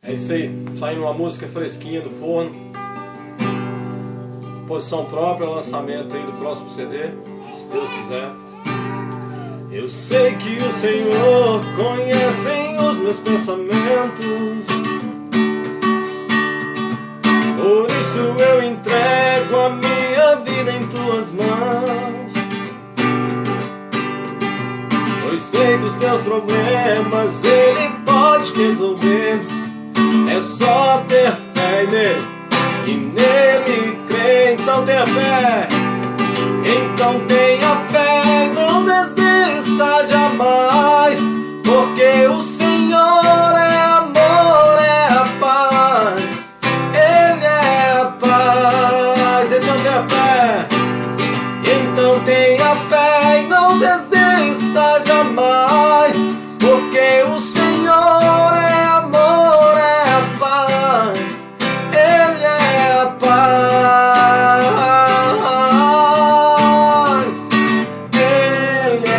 É isso aí, saindo uma música fresquinha do forno. Posição própria, lançamento aí do próximo CD, se Deus quiser. Eu sei que o Senhor conhece os meus pensamentos, por isso eu entrego a minha vida em tuas mãos. Pois sei dos teus problemas Ele pode resolver. É só ter fé nele e nele crer. Então tenha fé, então tenha fé, não desista jamais, porque o Senhor é amor, é a paz, Ele é a paz. Então tenha fé, então tenha fé e não desista jamais, porque o Senhor é amor, é a paz, Ele é a paz, Ele é